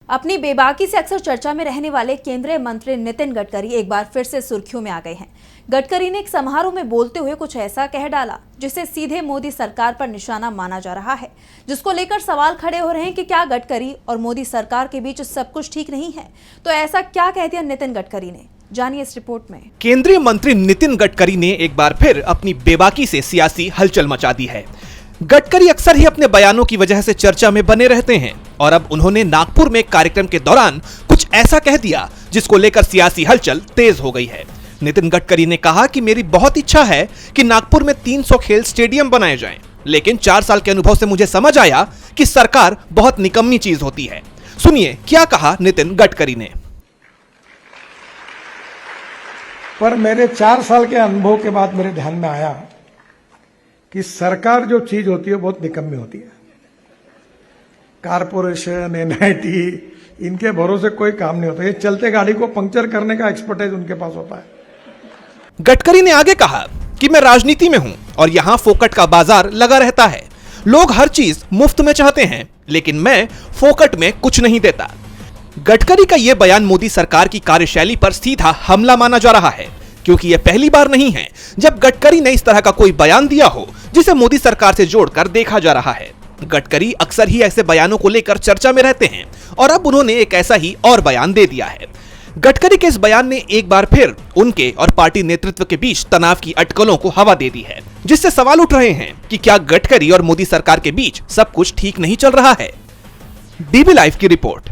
अपनी बेबाकी से अक्सर चर्चा में रहने वाले केंद्रीय मंत्री नितिन गडकरी एक बार फिर से सुर्खियों में आ गए हैं। गडकरी ने एक समारोह में बोलते हुए कुछ ऐसा कह डाला जिसे सीधे मोदी सरकार पर निशाना माना जा रहा है, जिसको लेकर सवाल खड़े हो रहे हैं कि क्या गडकरी और मोदी सरकार के बीच सब कुछ ठीक नहीं है। तो ऐसा क्या कह दिया नितिन गडकरी ने, जानिए इस रिपोर्ट में। केंद्रीय मंत्री नितिन गडकरी ने एक बार फिर अपनी बेबाकी से सियासी हलचल मचा दी है। गडकरी अक्सर ही अपने बयानों की वजह से चर्चा में बने रहते हैं और अब उन्होंने नागपुर में एक कार्यक्रम के दौरान कुछ ऐसा कह दिया जिसको लेकर सियासी हलचल तेज हो गई है। नितिन गडकरी ने कहा कि मेरी बहुत इच्छा है कि नागपुर में 300 खेल स्टेडियम बनाए जाएं, लेकिन 4 साल के अनुभव से मुझे समझ आया कि सरकार बहुत निकम्मी चीज होती है। सुनिए क्या कहा नितिन गडकरी ने। पर मेरे 4 साल के अनुभव के बाद मेरे ध्यान में आया कि सरकार जो चीज होती है बहुत निकम्मी होती है। कारपोरेशन, एनआईटी, इनके भरोसे कोई काम नहीं होता। ये चलते गाड़ी को पंक्चर करने का एक्सपर्टाइज उनके पास होता है। गडकरी ने आगे कहा कि मैं राजनीति में हूं और यहां फोकट का बाजार लगा रहता है। लोग हर चीज मुफ्त में चाहते हैं, लेकिन मैं फोकट में कुछ नहीं देता। गडकरी का यह बयान मोदी सरकार की कार्यशैली पर सीधा हमला माना जा रहा है, क्योंकि यह पहली बार नहीं है जब गडकरी ने इस तरह का कोई बयान दिया हो जिसे मोदी सरकार से जोड़कर देखा जा रहा है। गडकरी अक्सर ही ऐसे बयानों को लेकर चर्चा में रहते हैं और अब उन्होंने एक ऐसा ही और बयान दे दिया है। गडकरी के इस बयान ने एक बार फिर उनके और पार्टी नेतृत्व के बीच तनाव की अटकलों को हवा दे दी है, जिससे सवाल उठ रहे हैं कि क्या गडकरी और मोदी सरकार के बीच सब कुछ ठीक नहीं चल रहा है। डीबी लाइव की रिपोर्ट।